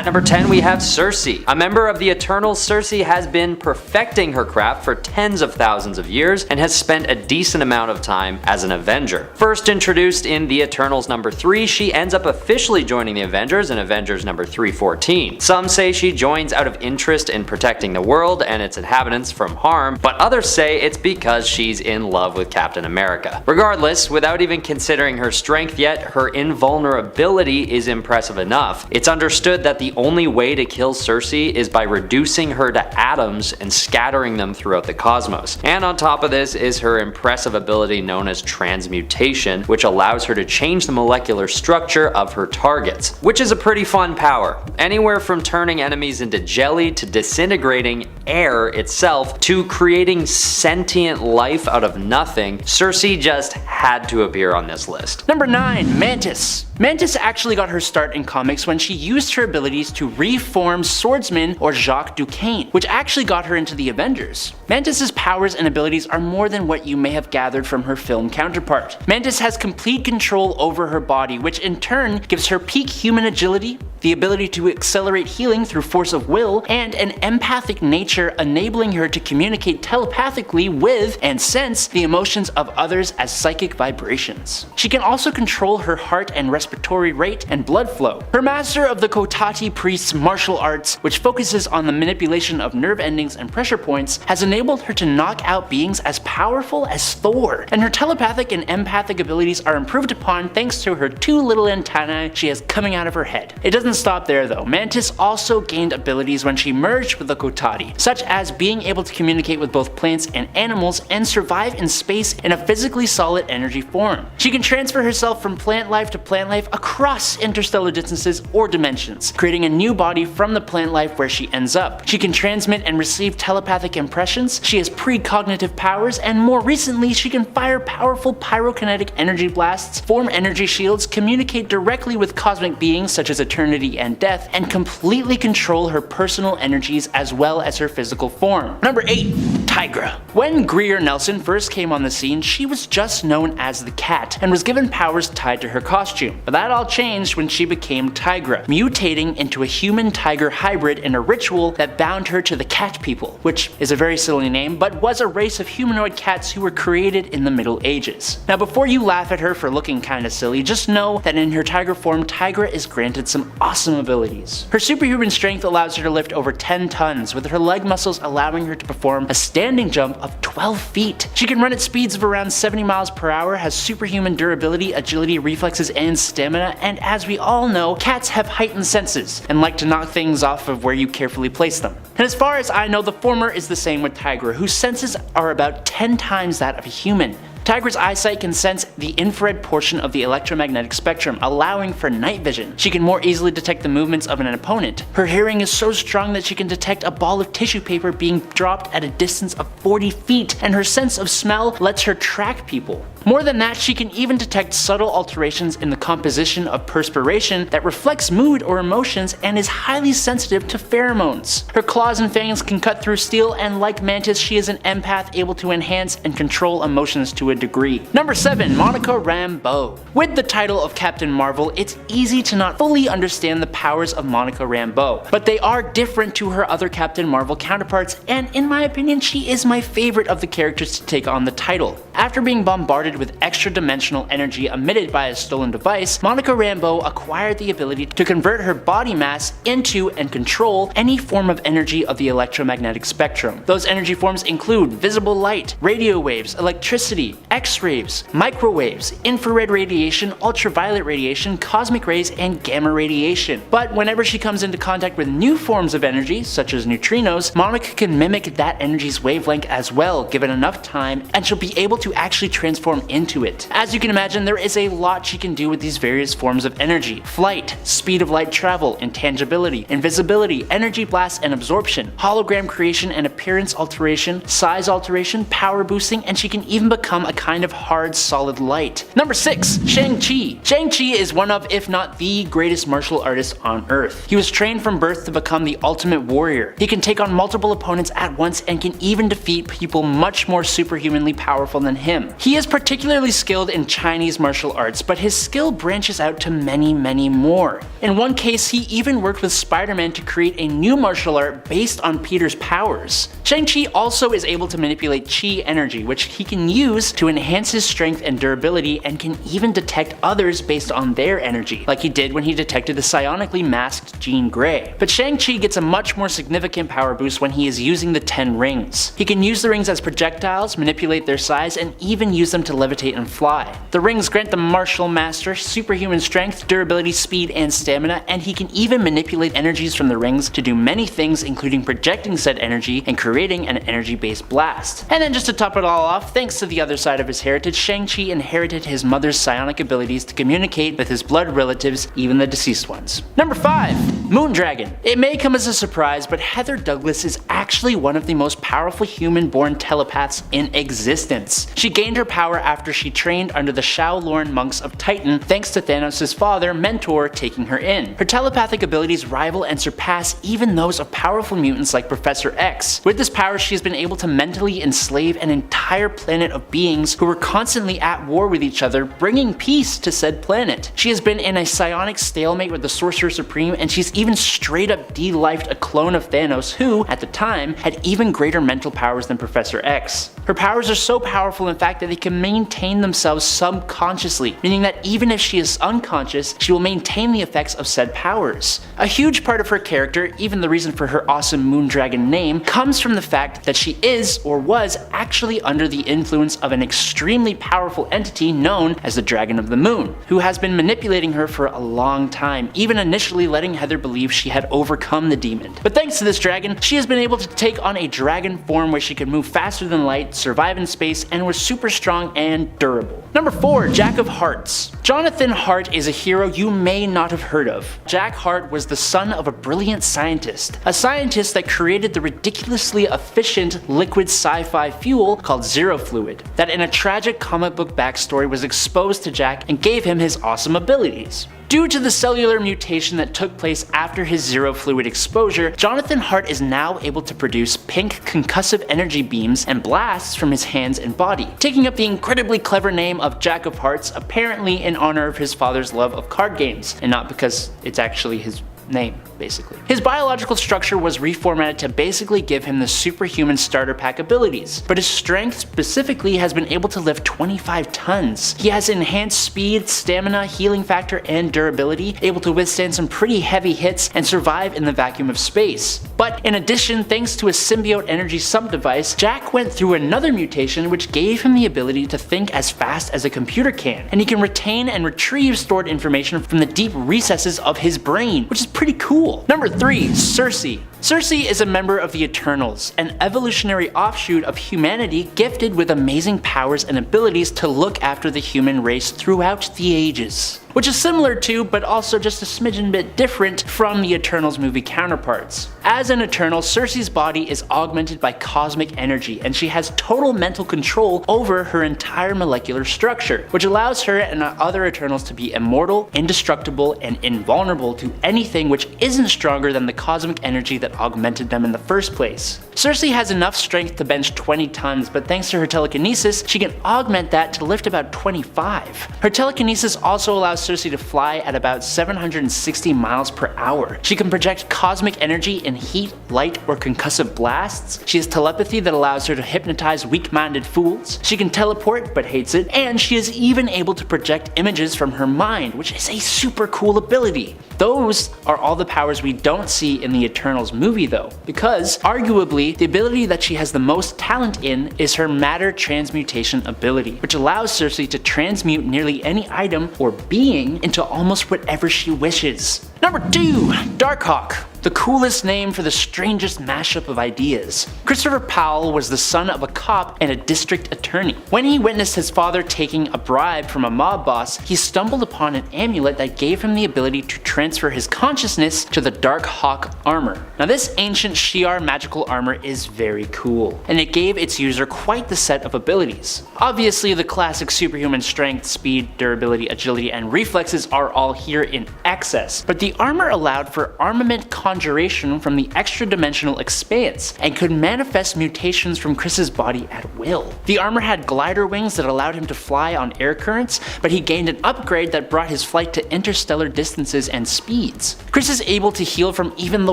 At number 10 we have Cersei. A member of the Eternals, Cersei has been perfecting her craft for tens of thousands of years and has spent a decent amount of time as an Avenger. First introduced in the Eternals number 3, she ends up officially joining the Avengers in Avengers number 314. Some say she joins out of interest in protecting the world and its inhabitants from harm, but others say it's because she's in love with Captain America. Regardless, without even considering her strength yet, her invulnerability is impressive enough. It's understood that the only way to kill Cersei is by reducing her to atoms and scattering them throughout the cosmos. And on top of this is her impressive ability known as transmutation, which allows her to change the molecular structure of her targets, which is a pretty fun power. Anywhere from turning enemies into jelly to disintegrating air itself to creating sentient life out of nothing, Cersei just had to appear on this list. Number 9. Mantis. Mantis actually got her start in comics when she used her abilities to reform Swordsman or Jacques Duquesne, which actually got her into the Avengers. Mantis's powers and abilities are more than what you may have gathered from her film counterpart. Mantis has complete control over her body, which in turn gives her peak human agility, the ability to accelerate healing through force of will, and an empathic nature, enabling her to communicate telepathically with and sense the emotions of others as psychic vibrations. She can also control her heart and respiratory rate and blood flow. Her master of the Kotati priest's martial arts, which focuses on the manipulation of nerve endings and pressure points, has enabled her to knock out beings as powerful as Thor, and her telepathic and empathic abilities are improved upon thanks to her 2 little antennae she has coming out of her head. It doesn't stop there though. Mantis also gained abilities when she merged with the Kotati, such as being able to communicate with both plants and animals and survive in space in a physically solid energy form. She can transfer herself from plant life to plant life across interstellar distances or dimensions, creating a new body from the plant life where she ends up. She can transmit and receive telepathic impressions, she has precognitive powers, and more recently she can fire powerful pyrokinetic energy blasts, form energy shields, communicate directly with cosmic beings such as eternity and death, and completely control her personal energies as well as her physical form. Number 8. Tigra. When Greer Nelson first came on the scene, she was just known as the Cat and was given powers tied to her costume, but that all changed when she became Tigra, mutating into a human-tiger hybrid in a ritual that bound her to the Cat People, which is a very silly name, but was a race of humanoid cats who were created in the Middle Ages. Now before you laugh at her for looking kinda silly, just know that in her tiger form, Tigra is granted some awesome abilities. Her superhuman strength allows her to lift over 10 tons, with her leg muscles allowing her to perform a standing jump of 12 feet. She can run at speeds of around 70 miles per hour, has superhuman durability, agility, reflexes, and stamina, and as we all know, cats have heightened senses and like to knock things off of where you carefully place them. And as far as I know, the former is the same with Tigra, whose senses are about 10 times that of a human. Tigra's eyesight can sense the infrared portion of the electromagnetic spectrum, allowing for night vision. She can more easily detect the movements of an opponent. Her hearing is so strong that she can detect a ball of tissue paper being dropped at a distance of 40 feet, and her sense of smell lets her track people. More than that, she can even detect subtle alterations in the composition of perspiration that reflects mood or emotions and is highly sensitive to pheromones. Her claws and fangs can cut through steel, and like Mantis, she is an empath able to enhance and control emotions to a degree. Number 7. Monica Rambeau. With the title of Captain Marvel, it's easy to not fully understand the powers of Monica Rambeau, but they are different to her other Captain Marvel counterparts, and in my opinion, she is my favorite of the characters to take on the title. After being bombarded with extra-dimensional energy emitted by a stolen device, Monica Rambeau acquired the ability to convert her body mass into and control any form of energy of the electromagnetic spectrum. Those energy forms include visible light, radio waves, electricity, X-rays, microwaves, infrared radiation, ultraviolet radiation, cosmic rays, and gamma radiation. But whenever she comes into contact with new forms of energy, such as neutrinos, Monica can mimic that energy's wavelength as well, given enough time, and she'll be able to actually transform into it. As you can imagine, there is a lot she can do with these various forms of energy: flight, speed of light travel, intangibility, invisibility, energy blast and absorption, hologram creation and appearance alteration, size alteration, power boosting, and she can even become a kind of hard solid light. Number 6. Shang-Chi. Shang-Chi is one of, if not the greatest martial artist on Earth. He was trained from birth to become the ultimate warrior. He can take on multiple opponents at once and can even defeat people much more superhumanly powerful than him. He is particularly particularly skilled in Chinese martial arts, but his skill branches out to many more. In one case, he even worked with Spider-Man to create a new martial art based on Peter's powers. Shang-Chi also is able to manipulate Chi energy, which he can use to enhance his strength and durability, and can even detect others based on their energy, like he did when he detected the psionically masked Jean Grey. But Shang-Chi gets a much more significant power boost when he is using the 10 rings. He can use the rings as projectiles, manipulate their size, and even use them to levitate and fly. The rings grant the martial master superhuman strength, durability, speed, and stamina, and he can even manipulate energies from the rings to do many things, including projecting said energy and creating an energy-based blast. And then just to top it all off, thanks to the other side of his heritage, Shang-Chi inherited his mother's psionic abilities to communicate with his blood relatives, even the deceased ones. Number 5. Moondragon. It may come as a surprise, but Heather Douglas is actually one of the most powerful human-born telepaths in existence. She gained her power after she trained under the Shaolin monks of Titan, thanks to Thanos' father, Mentor, taking her in. Her telepathic abilities rival and surpass even those of powerful mutants like Professor X. With this power, she has been able to mentally enslave an entire planet of beings who were constantly at war with each other, bringing peace to said planet. She has been in a psionic stalemate with the Sorcerer Supreme, and she's even straight up de-lifed a clone of Thanos who, at the time, had even greater mental powers than Professor X. Her powers are so powerful in fact that they can maintain themselves subconsciously, meaning that even if she is unconscious, she will maintain the effects of said powers. A huge part of her character, even the reason for her awesome Moondragon name, comes from the fact that she is, or was, actually under the influence of an extremely powerful entity known as the Dragon of the Moon, who has been manipulating her for a long time, even initially letting Heather believe she had overcome the demon. But thanks to this dragon, she has been able to take on a dragon form where she can move faster than light, survive in space, and was super strong and durable. Number 4. Jack of Hearts. Jonathan Hart is a hero you may not have heard of. Jack Hart was the son of a brilliant scientist, a scientist that created the ridiculously efficient liquid sci-fi fuel called Zero Fluid, that in a tragic comic book backstory was exposed to Jack and gave him his awesome abilities. Due to the cellular mutation that took place after his Zero Fluid exposure, Jonathan Hart is now able to produce pink concussive energy beams and blasts from his hands and body, taking up the incredibly clever name of Jack of Hearts, apparently in honor of his father's love of card games, and not because it's actually his name, basically. His biological structure was reformatted to basically give him the superhuman starter pack abilities, but his strength specifically has been able to lift 25 tons. He has enhanced speed, stamina, healing factor, and durability, able to withstand some pretty heavy hits and survive in the vacuum of space. But in addition, thanks to a symbiote energy sub-device, Jack went through another mutation which gave him the ability to think as fast as a computer can, and he can retain and retrieve stored information from the deep recesses of his brain, which is pretty cool. Number 3. Circe. Circe is a member of the Eternals, an evolutionary offshoot of humanity gifted with amazing powers and abilities to look after the human race throughout the ages. Which is similar to, but also just a smidgen bit different from the Eternals movie counterparts. As an Eternal, Circe's body is augmented by cosmic energy, and she has total mental control over her entire molecular structure, which allows her and other Eternals to be immortal, indestructible, and invulnerable to anything which isn't stronger than the cosmic energy that augmented them in the first place. Circe has enough strength to bench 20 tons, but thanks to her telekinesis, she can augment that to lift about 25. Her telekinesis also allows Circe to fly at about 760 miles per hour. She can project cosmic energy in heat, light, or concussive blasts. She has telepathy that allows her to hypnotize weak-minded fools. She can teleport, but hates it, and she is even able to project images from her mind, which is a super cool ability. Those are all the powers we don't see in the Eternals movie though, because arguably the ability that she has the most talent in is her matter transmutation ability, which allows Circe to transmute nearly any item or being into almost whatever she wishes. Number 2. Darkhawk. The coolest name for the strangest mashup of ideas. Christopher Powell was the son of a cop and a district attorney. When he witnessed his father taking a bribe from a mob boss, he stumbled upon an amulet that gave him the ability to transfer his consciousness to the Darkhawk armor. Now this ancient Shi'ar magical armor is very cool, and it gave its user quite the set of abilities. Obviously the classic superhuman strength, speed, durability, agility, and reflexes are all here in excess, but the armor allowed for armament conjuration from the extra-dimensional expanse, and could manifest mutations from Chris's body at will. The armor had glider wings that allowed him to fly on air currents, but he gained an upgrade that brought his flight to interstellar distances and speeds. Chris is able to heal from even the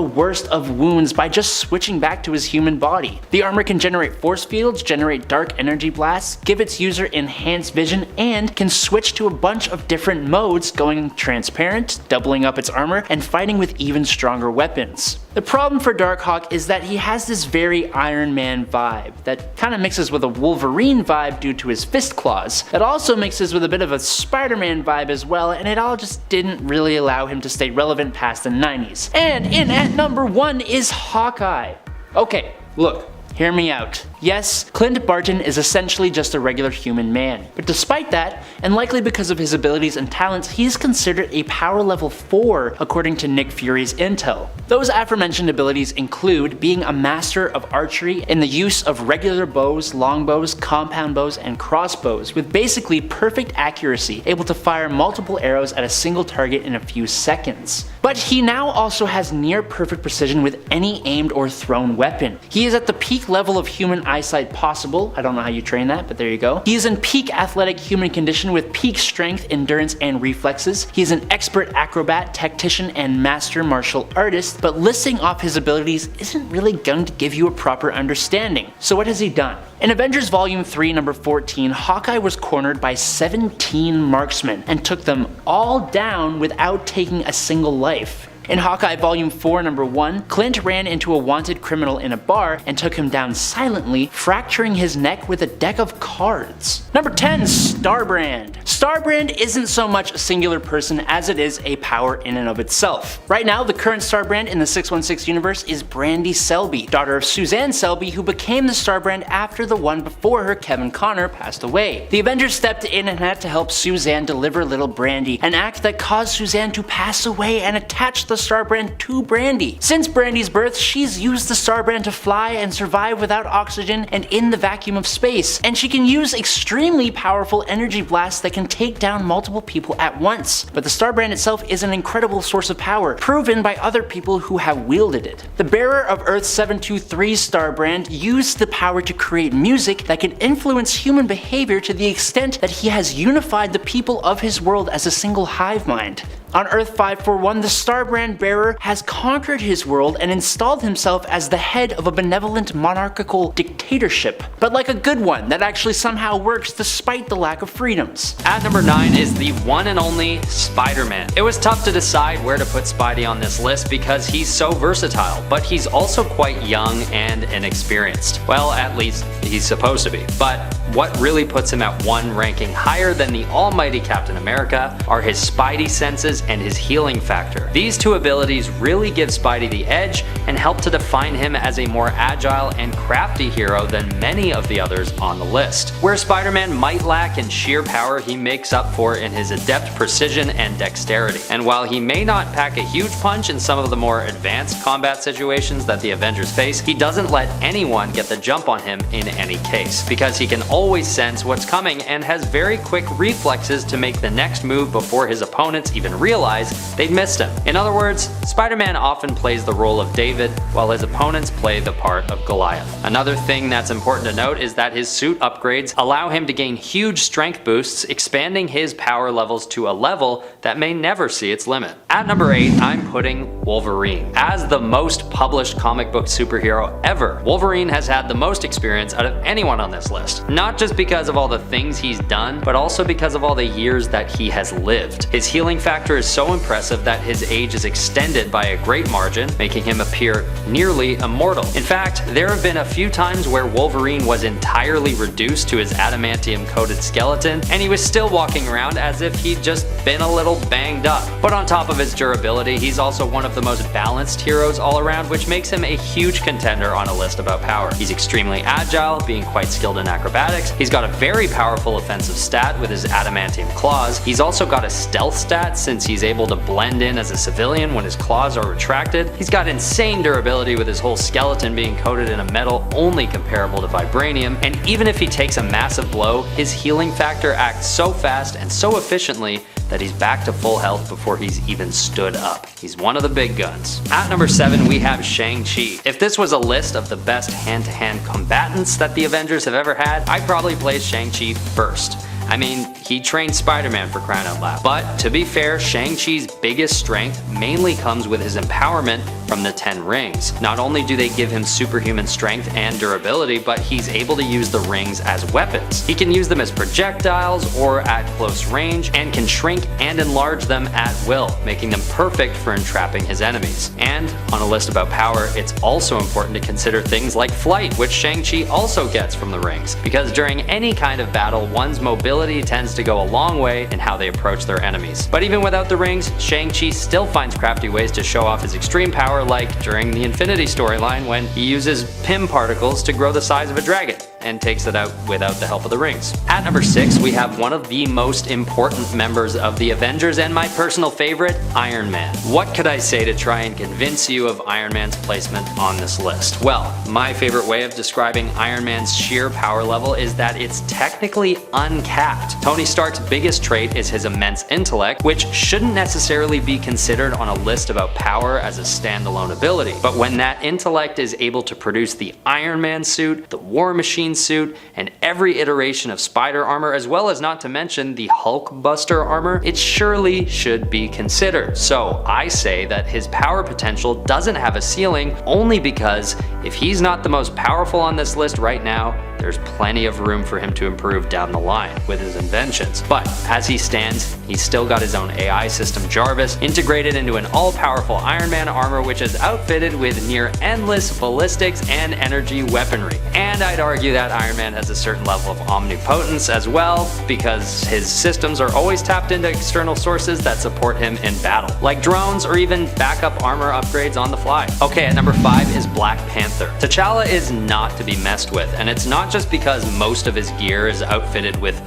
worst of wounds by just switching back to his human body. The armor can generate force fields, generate dark energy blasts, give its user enhanced vision, and can switch to a bunch of different modes, going transparent, doubling up its armor, and fighting with even stronger weapons. The problem for Darkhawk is that he has this very Iron Man vibe that kind of mixes with a Wolverine vibe due to his fist claws, that also mixes with a bit of a Spider-Man vibe as well, and it all just didn't really allow him to stay relevant past the 90s. And in at number 1 is Hawkeye. Okay, look, hear me out. Yes, Clint Barton is essentially just a regular human man, but despite that, and likely because of his abilities and talents, he is considered a power level 4 according to Nick Fury's intel. Those aforementioned abilities include being a master of archery in the use of regular bows, longbows, compound bows, and crossbows, with basically perfect accuracy, able to fire multiple arrows at a single target in a few seconds. But he now also has near perfect precision with any aimed or thrown weapon. He is at the peak level of human eyesight possible. I don't know how you train that, but there you go. He is in peak athletic human condition with peak strength, endurance, and reflexes. He is an expert acrobat, tactician, and master martial artist, but listing off his abilities isn't really going to give you a proper understanding. So what has he done? In Avengers Volume 3, number 14, Hawkeye was cornered by 17 marksmen and took them all down without taking a single life. In Hawkeye Volume 4, number 1, Clint ran into a wanted criminal in a bar and took him down silently, fracturing his neck with a deck of cards. Number 10, Starbrand. Starbrand isn't so much a singular person as it is a power in and of itself. Right now, the current Starbrand in the 616 universe is Brandy Selby, daughter of Suzanne Selby, who became the Starbrand after the one before her, Kevin Connor, passed away. The Avengers stepped in and had to help Suzanne deliver little Brandy, an act that caused Suzanne to pass away and attach the Starbrand to Brandy. Since Brandy's birth, she's used the Starbrand to fly and survive without oxygen and in the vacuum of space, and she can use extremely powerful energy blasts that can take down multiple people at once. But the Starbrand itself is an incredible source of power, proven by other people who have wielded it. The bearer of Earth 723's Starbrand used the power to create music that can influence human behavior to the extent that he has unified the people of his world as a single hive mind. On Earth 541, the Starbrand bearer has conquered his world and installed himself as the head of a benevolent monarchical dictatorship, but like a good one that actually somehow works despite the lack of freedoms. At number 9 is the one and only Spider-Man. It was tough to decide where to put Spidey on this list because he's so versatile, but he's also quite young and inexperienced. Well, at least he's supposed to be. But what really puts him at one ranking higher than the almighty Captain America are his Spidey senses and his healing factor. These two abilities really give Spidey the edge and help to define him as a more agile and crafty hero than many of the others on the list. Where Spider-Man might lack in sheer power, he makes up for in his adept precision and dexterity. And while he may not pack a huge punch in some of the more advanced combat situations that the Avengers face, he doesn't let anyone get the jump on him in any case, because he can always sense what's coming and has very quick reflexes to make the next move before his opponents even realize they'd missed him. In other words, Spider-Man often plays the role of David, while his opponents play the part of Goliath. Another thing that's important to note is that his suit upgrades allow him to gain huge strength boosts, expanding his power levels to a level that may never see its limit. At number 8, I'm putting Wolverine. As the most published comic book superhero ever, Wolverine has had the most experience out of anyone on this list. Not just because of all the things he's done, but also because of all the years that he has lived. His healing factor is so impressive that his age is extended by a great margin, making him appear nearly immortal. In fact, there have been a few times where Wolverine was entirely reduced to his adamantium-coated skeleton, and he was still walking around as if he'd just been a little banged up. But on top of his durability, he's also one of the most balanced heroes all around, which makes him a huge contender on a list about power. He's extremely agile, being quite skilled in acrobatics. He's got a very powerful offensive stat with his adamantium claws. He's also got a stealth stat since he's able to blend in as a civilian when his claws are retracted. He's got insane durability with his whole skeleton being coated in a metal only comparable to Vibranium, and even if he takes a massive blow, his healing factor acts so fast and so efficiently that he's back to full health before he's even stood up. He's one of the big guns. At number 7, we have Shang-Chi. If this was a list of the best hand-to-hand combatants that the Avengers have ever had, I'd probably place Shang-Chi first. I mean, he trained Spider-Man for crying out loud. But to be fair, Shang-Chi's biggest strength mainly comes with his empowerment from the 10 rings. Not only do they give him superhuman strength and durability, but he's able to use the rings as weapons. He can use them as projectiles or at close range, and can shrink and enlarge them at will, making them perfect for entrapping his enemies. And on a list about power, it's also important to consider things like flight, which Shang-Chi also gets from the rings, because during any kind of battle, one's mobility tends to go a long way in how they approach their enemies. But even without the rings, Shang-Chi still finds crafty ways to show off his extreme power, like during the Infinity storyline when he uses Pym particles to grow the size of a dragon and takes it out without the help of the rings. At number 6, we have one of the most important members of the Avengers and my personal favorite, Iron Man. What could I say to try and convince you of Iron Man's placement on this list? Well, my favorite way of describing Iron Man's sheer power level is that it's technically uncapped. Tony Stark's biggest trait is his immense intellect, which shouldn't necessarily be considered on a list about power as a standalone ability. But when that intellect is able to produce the Iron Man suit, the War Machine suit, and every iteration of spider armor, as well as not to mention the Hulk Buster armor, it surely should be considered. So I say that his power potential doesn't have a ceiling, only because if he's not the most powerful on this list right now, there's plenty of room for him to improve down the line with his inventions. But as he stands, he's still got his own AI system Jarvis, integrated into an all-powerful Iron Man armor which is outfitted with near endless ballistics and energy weaponry. And I'd argue that Iron Man has a certain level of omnipotence as well, because his systems are always tapped into external sources that support him in battle, like drones or even backup armor upgrades on the fly. Okay, at number 5 is Black Panther. T'Challa is not to be messed with, and it's not just because most of his gear is outfitted with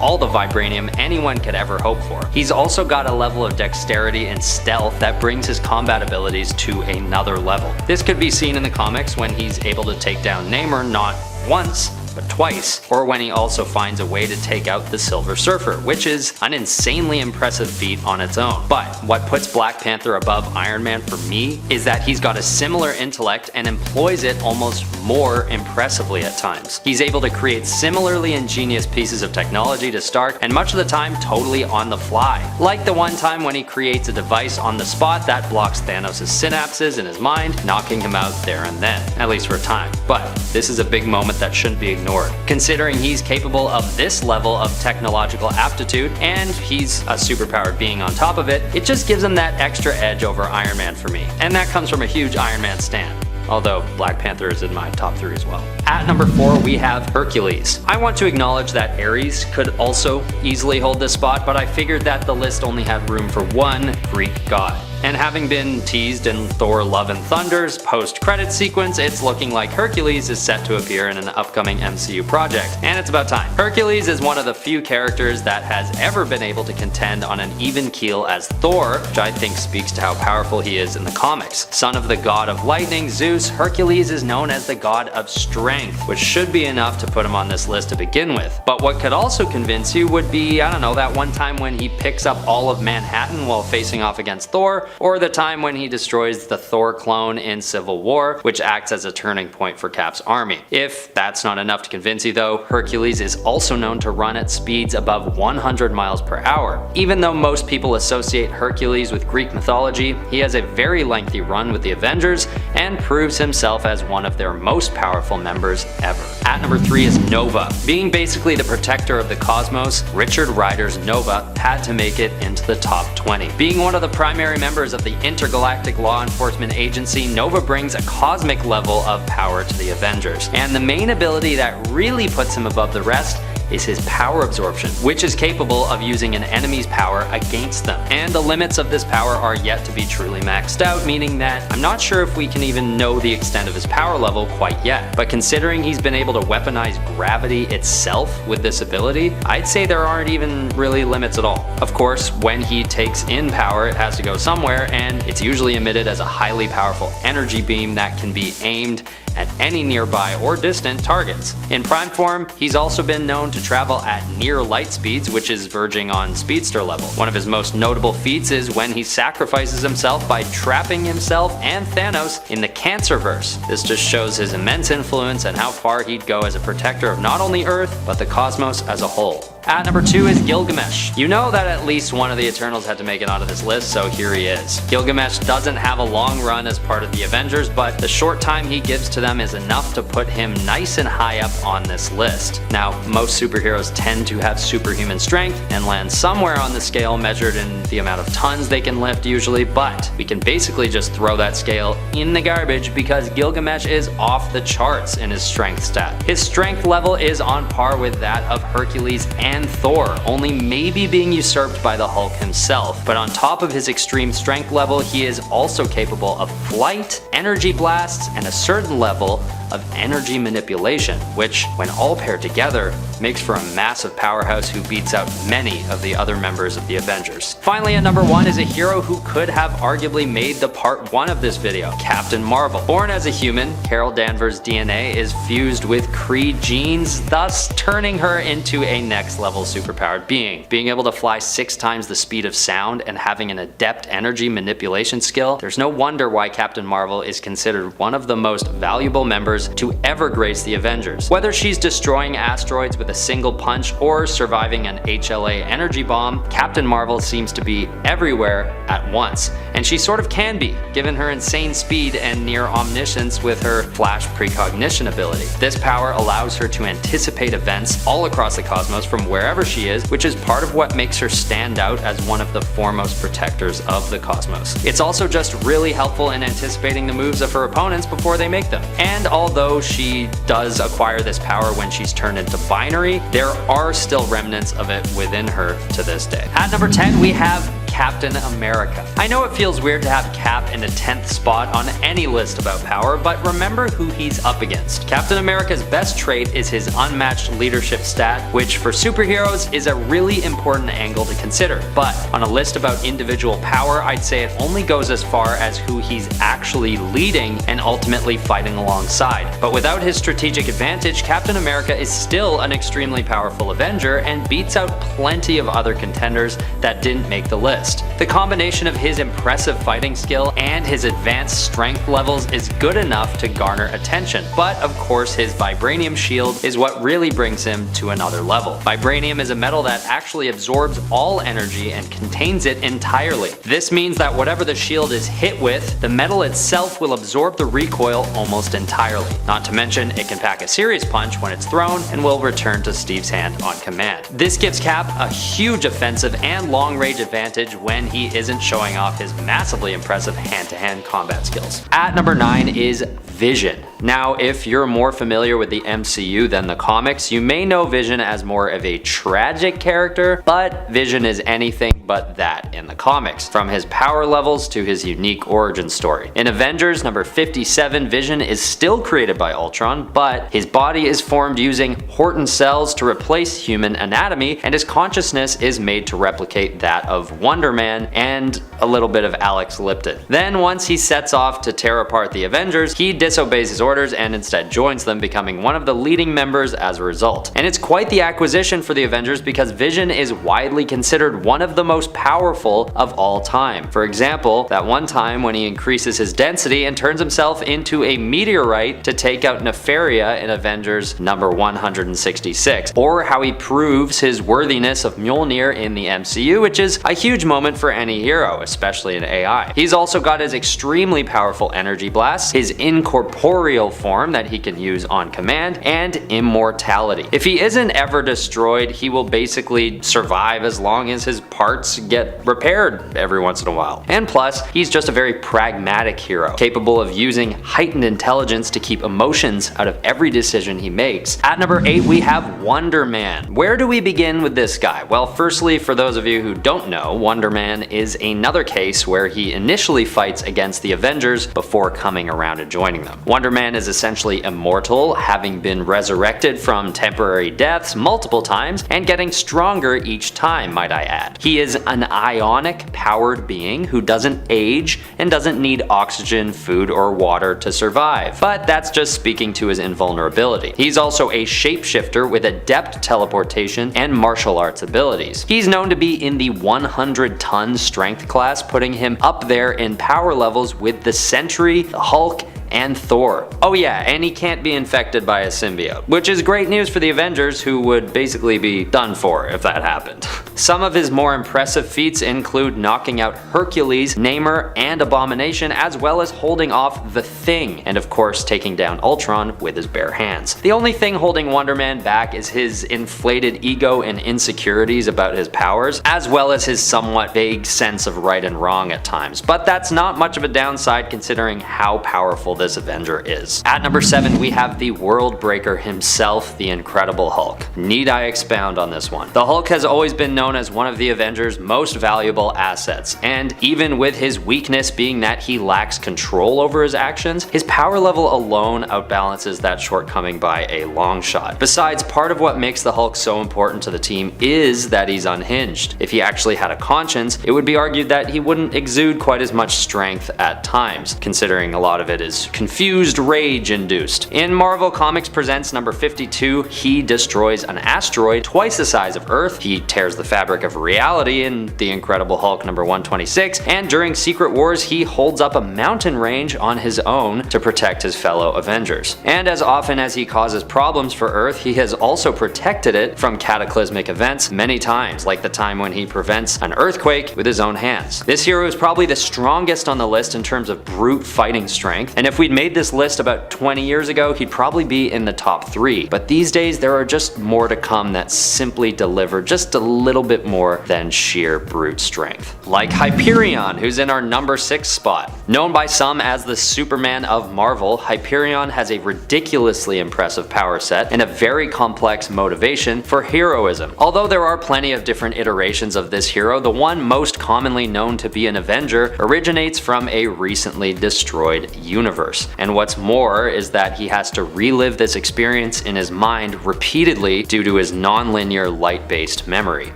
all the Vibranium anyone could ever hope for. He's also got a level of dexterity and stealth that brings his combat abilities to another level. This could be seen in the comics when he's able to take down Namor not once, but twice, or when he also finds a way to take out the Silver Surfer, which is an insanely impressive feat on its own. But what puts Black Panther above Iron Man for me is that he's got a similar intellect and employs it almost more impressively at times. He's able to create similarly ingenious pieces of technology to Stark, and much of the time totally on the fly. Like the one time when he creates a device on the spot that blocks Thanos' synapses in his mind, knocking him out there and then, at least for a time. But this is a big moment that shouldn't be ignored. Considering he's capable of this level of technological aptitude, and he's a superpowered being on top of it, it just gives him that extra edge over Iron Man for me. And that comes from a huge Iron Man stan. Although Black Panther is in my top 3 as well. At number 4, we have Hercules. I want to acknowledge that Ares could also easily hold this spot, but I figured that the list only had room for one Greek god. And having been teased in Thor Love and Thunder's post-credits sequence, it's looking like Hercules is set to appear in an upcoming MCU project. And it's about time. Hercules is one of the few characters that has ever been able to contend on an even keel as Thor, which I think speaks to how powerful he is in the comics. Son of the god of lightning, Zeus, Hercules is known as the god of strength, which should be enough to put him on this list to begin with. But what could also convince you would be, I don't know, that one time when he picks up all of Manhattan while facing off against Thor, or the time when he destroys the Thor clone in Civil War, which acts as a turning point for Cap's army. If that's not enough to convince you though, Hercules is also known to run at speeds above 100 miles per hour. Even though most people associate Hercules with Greek mythology, he has a very lengthy run with the Avengers and proves himself as one of their most powerful members ever. At number 3 is Nova. Being basically the protector of the cosmos, Richard Rider's Nova had to make it into the top 20. Being one of the primary members of the intergalactic law enforcement agency, Nova brings a cosmic level of power to the Avengers. And the main ability that really puts him above the rest is his power absorption, which is capable of using an enemy's power against them. And the limits of this power are yet to be truly maxed out, meaning that I'm not sure if we can even know the extent of his power level quite yet. But considering he's been able to weaponize gravity itself with this ability, I'd say there aren't even really limits at all. Of course, when he takes in power, it has to go somewhere, and it's usually emitted as a highly powerful energy beam that can be aimed at any nearby or distant targets. In prime form, he's also been known to travel at near light speeds, which is verging on speedster level. One of his most notable feats is when he sacrifices himself by trapping himself and Thanos in the Cancerverse. This just shows his immense influence and how far he'd go as a protector of not only Earth, but the cosmos as a whole. At number 2 is Gilgamesh. You know that at least one of the Eternals had to make it onto this list, so here he is. Gilgamesh doesn't have a long run as part of the Avengers, but the short time he gives to them is enough to put him nice and high up on this list. Now, most superheroes tend to have superhuman strength and land somewhere on the scale measured in the amount of tons they can lift usually, but we can basically just throw that scale in the garbage because Gilgamesh is off the charts in his strength stat. His strength level is on par with that of Hercules and Thor, only maybe being usurped by the Hulk himself. But on top of his extreme strength level, he is also capable of flight, energy blasts, and a certain level of energy manipulation, which, when all paired together, makes for a massive powerhouse who beats out many of the other members of the Avengers. Finally, at number 1 is a hero who could have arguably made the part 1 of this video, Captain Marvel. Born as a human, Carol Danvers' DNA is fused with Kree genes, thus turning her into a next level superpowered being. Being able to fly 6 times the speed of sound and having an adept energy manipulation skill, there's no wonder why Captain Marvel is considered one of the most valuable members to ever grace the Avengers. Whether she's destroying asteroids with a single punch or surviving an HLA energy bomb, Captain Marvel seems to be everywhere at once. And she sort of can be, given her insane speed and near omniscience with her flash precognition ability. This power allows her to anticipate events all across the cosmos from wherever she is, which is part of what makes her stand out as one of the foremost protectors of the cosmos. It's also just really helpful in anticipating the moves of her opponents before they make them. And although she does acquire this power when she's turned into binary, there are still remnants of it within her to this day. At number 10, we have Captain America. I know it feels weird to have Cap in the 10th spot on any list about power, but remember who he's up against. Captain America's best trait is his unmatched leadership stat, which for superheroes is a really important angle to consider. But on a list about individual power, I'd say it only goes as far as who he's actually leading and ultimately fighting alongside. But without his strategic advantage, Captain America is still an extremely powerful Avenger and beats out plenty of other contenders that didn't make the list. The combination of his impressive fighting skill and his advanced strength levels is good enough to garner attention, but of course his Vibranium shield is what really brings him to another level. Vibranium is a metal that actually absorbs all energy and contains it entirely. This means that whatever the shield is hit with, the metal itself will absorb the recoil almost entirely. Not to mention, it can pack a serious punch when it's thrown and will return to Steve's hand on command. This gives Cap a huge offensive and long-range advantage when he isn't showing off his massively impressive hand-to-hand combat skills. At number 9 is Vision. Now, if you're more familiar with the MCU than the comics, you may know Vision as more of a tragic character, but Vision is anything but that in the comics, from his power levels to his unique origin story. In Avengers number 57, Vision is still created by Ultron, but his body is formed using Horton cells to replace human anatomy, and his consciousness is made to replicate that of Wonder Man and a little bit of Alex Lipton. Then once he sets off to tear apart the Avengers, he disobeys his orders and instead joins them, becoming one of the leading members as a result. And it's quite the acquisition for the Avengers because Vision is widely considered one of the most powerful of all time. For example, that one time when he increases his density and turns himself into a meteorite to take out Nefaria in Avengers number 166, or how he proves his worthiness of Mjolnir in the MCU, which is a huge moment for any hero, especially in AI. He's also got his extremely powerful energy blasts, his incorporeal aerial form that he can use on command, and immortality. If he isn't ever destroyed, he will basically survive as long as his parts get repaired every once in a while. And plus, he's just a very pragmatic hero, capable of using heightened intelligence to keep emotions out of every decision he makes. At number 8, we have Wonder Man. Where do we begin with this guy? Well, firstly, for those of you who don't know, Wonder Man is another case where he initially fights against the Avengers before coming around and joining them. Wonder Man is essentially immortal, having been resurrected from temporary deaths multiple times and getting stronger each time, might I add. He is an Ionic powered being who doesn't age and doesn't need oxygen, food, or water to survive, but that's just speaking to his invulnerability. He's also a shapeshifter with adept teleportation and martial arts abilities. He's known to be in the 100-ton strength class, putting him up there in power levels with the Sentry, the Hulk, and Thor. Oh yeah, and he can't be infected by a symbiote, which is great news for the Avengers, who would basically be done for if that happened. Some of his more impressive feats include knocking out Hercules, Namor, and Abomination, as well as holding off the Thing, and of course taking down Ultron with his bare hands. The only thing holding Wonder Man back is his inflated ego and insecurities about his powers, as well as his somewhat vague sense of right and wrong at times, but that's not much of a downside considering how powerful this Avenger is. At number 7, we have the World Breaker himself, the Incredible Hulk. Need I expound on this one? The Hulk has always been known as one of the Avengers' most valuable assets, and even with his weakness being that he lacks control over his actions, his power level alone outbalances that shortcoming by a long shot. Besides, part of what makes the Hulk so important to the team is that he's unhinged. If he actually had a conscience, it would be argued that he wouldn't exude quite as much strength at times, considering a lot of it is confused rage-induced. In Marvel Comics Presents number 52, he destroys an asteroid twice the size of Earth, he tears the fabric of reality in The Incredible Hulk number 126, and during Secret Wars he holds up a mountain range on his own to protect his fellow Avengers. And as often as he causes problems for Earth, he has also protected it from cataclysmic events many times, like the time when he prevents an earthquake with his own hands. This hero is probably the strongest on the list in terms of brute fighting strength, and if we'd made this list about 20 years ago, he'd probably be in the top 3. But these days, there are just more to come that simply deliver just a little bit more than sheer brute strength. Like Hyperion, who's in our number 6 spot. Known by some as the Superman of Marvel, Hyperion has a ridiculously impressive power set and a very complex motivation for heroism. Although there are plenty of different iterations of this hero, the one most commonly known to be an Avenger originates from a recently destroyed universe. And what's more is that he has to relive this experience in his mind repeatedly due to his non-linear light-based memory.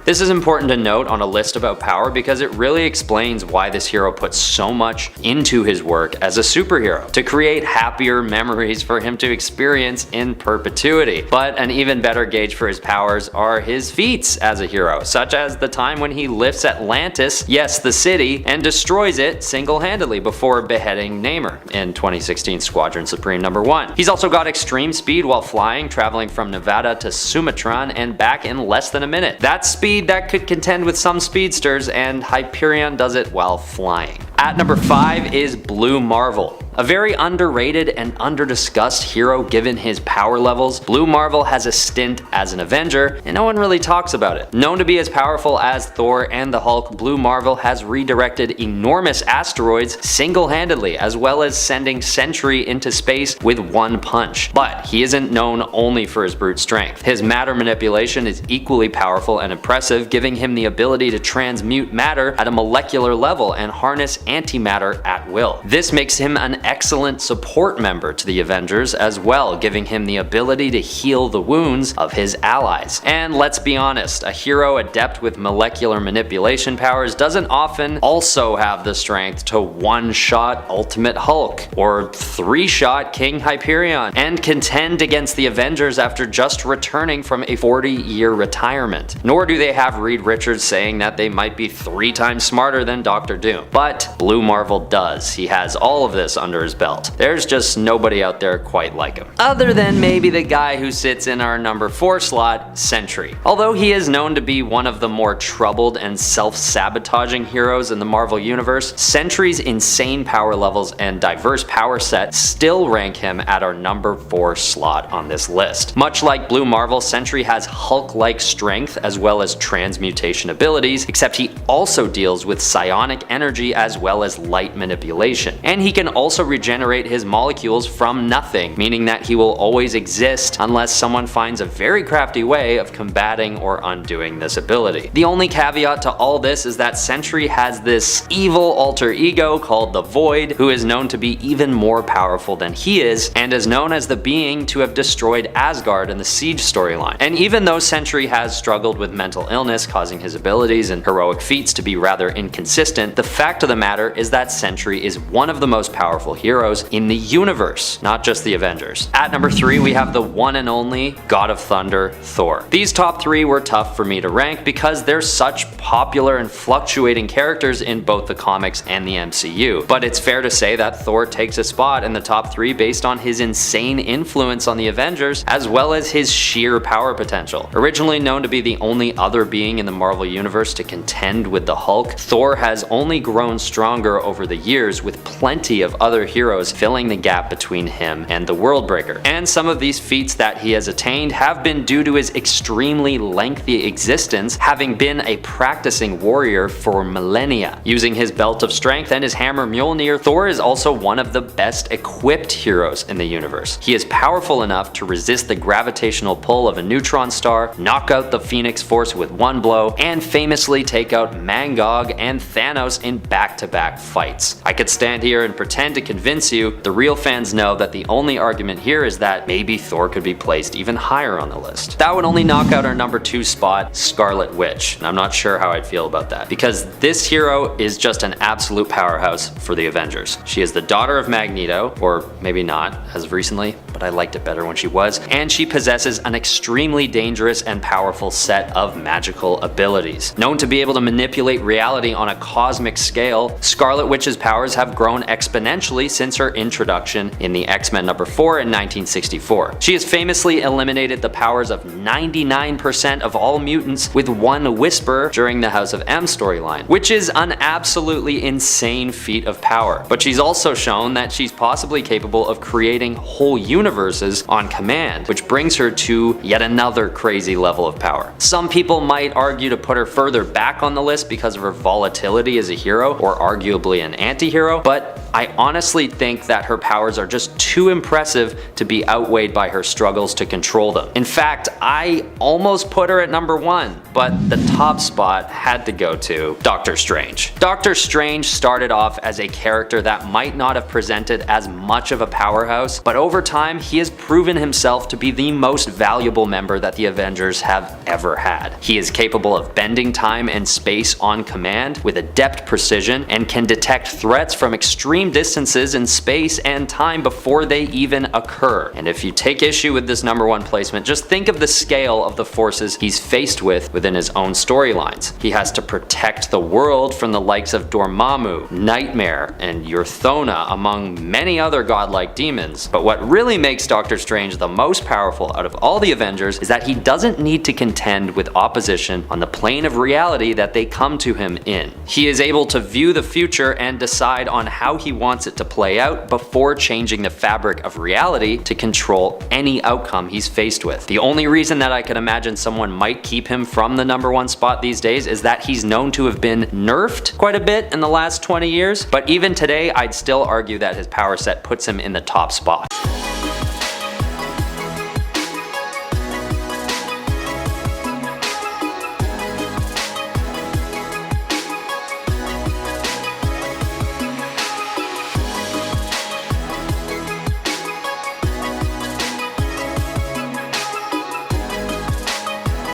This is important to note on a list about power because it really explains why this hero puts so much into his work as a superhero, to create happier memories for him to experience in perpetuity. But an even better gauge for his powers are his feats as a hero, such as the time when he lifts Atlantis, yes the city, and destroys it single-handedly before beheading Namor in 2016 Squadron Supreme number 1. He's also got extreme speed while flying, traveling from Nevada to Sumatran and back in less than a minute. That's speed that could contend with some speedsters, and Hyperion does it while flying. At number 5 is Blue Marvel. A very underrated and underdiscussed hero given his power levels, Blue Marvel has a stint as an Avenger, and no one really talks about it. Known to be as powerful as Thor and the Hulk, Blue Marvel has redirected enormous asteroids single-handedly, as well as sending Sentry into space with one punch. But he isn't known only for his brute strength. His matter manipulation is equally powerful and impressive, giving him the ability to transmute matter at a molecular level and harness antimatter at will. This makes him an excellent support member to the Avengers as well, giving him the ability to heal the wounds of his allies. And let's be honest, a hero adept with molecular manipulation powers doesn't often also have the strength to one-shot Ultimate Hulk or three-shot King Hyperion and contend against the Avengers after just returning from a 40-year retirement. Nor do they have Reed Richards saying that they might be 3 times smarter than Dr. Doom. But Blue Marvel does. He has all of this under his belt. There's just nobody out there quite like him. Other than maybe the guy who sits in our number 4 slot, Sentry. Although he is known to be one of the more troubled and self-sabotaging heroes in the Marvel Universe, Sentry's insane power levels and diverse power set still rank him at our number 4 slot on this list. Much like Blue Marvel, Sentry has Hulk-like strength as well as transmutation abilities, except he also deals with psionic energy as well as light manipulation. And he can also regenerate his molecules from nothing, meaning that he will always exist unless someone finds a very crafty way of combating or undoing this ability. The only caveat to all this is that Sentry has this evil alter ego called the Void, who is known to be even more powerful than he is, and is known as the being to have destroyed Asgard in the Siege storyline. And even though Sentry has struggled with mental illness causing his abilities and heroic feats to be rather inconsistent, the fact of the matter is that Sentry is one of the most powerful heroes in the universe, not just the Avengers. At number 3 we have the one and only God of Thunder, Thor. These top 3 were tough for me to rank because they're such popular and fluctuating characters in both the comics and the MCU, but it's fair to say that Thor takes a spot in the top 3 based on his insane influence on the Avengers as well as his sheer power potential. Originally known to be the only other being in the Marvel Universe to contend with the Hulk, Thor has only grown stronger over the years, with plenty of other heroes filling the gap between him and the Worldbreaker. And some of these feats that he has attained have been due to his extremely lengthy existence, having been a practicing warrior for millennia. Using his belt of strength and his hammer Mjolnir, Thor is also one of the best equipped heroes in the universe. He is powerful enough to resist the gravitational pull of a neutron star, knock out the Phoenix Force with one blow, and famously take out Mangog and Thanos in back-to-back fights. I could stand here and pretend to convince you. The real fans know that the only argument here is that maybe Thor could be placed even higher on the list. That would only knock out our number 2 spot, Scarlet Witch, and I'm not sure how I'd feel about that, because this hero is just an absolute powerhouse for the Avengers. She is the daughter of Magneto, or maybe not, as of recently, but I liked it better when she was, and she possesses an extremely dangerous and powerful set of magical abilities. Known to be able to manipulate reality on a cosmic scale, Scarlet Witch's powers have grown exponentially since her introduction in the X-Men number 4 in 1964. She has famously eliminated the powers of 99% of all mutants with one whisper during the House of M storyline, which is an absolutely insane feat of power. But she's also shown that she's possibly capable of creating whole universes on command, which brings her to yet another crazy level of power. Some people might argue to put her further back on the list because of her volatility as a hero, or arguably an anti-hero, but I honestly think that her powers are just too impressive to be outweighed by her struggles to control them. In fact, I almost put her at number 1, but the top spot had to go to Doctor Strange. Doctor Strange started off as a character that might not have presented as much of a powerhouse, but over time he has proven himself to be the most valuable member that the Avengers have ever had. He is capable of bending time and space on command with adept precision and can detect threats from extreme distances in space and time before they even occur. And if you take issue with this number 1 placement, just think of the scale of the forces he's faced with within his own storylines. He has to protect the world from the likes of Dormammu, Nightmare, and Yurthona, among many other godlike demons. But what really makes Doctor Strange the most powerful out of all the Avengers is that he doesn't need to contend with opposition on the plane of reality that they come to him in. He is able to view the future and decide on how he wants it to play out before changing the fabric of reality to control any outcome he's faced with. The only reason that I could imagine someone might keep him from the number 1 spot these days is that he's known to have been nerfed quite a bit in the last 20 years, but even today I'd still argue that his power set puts him in the top spot.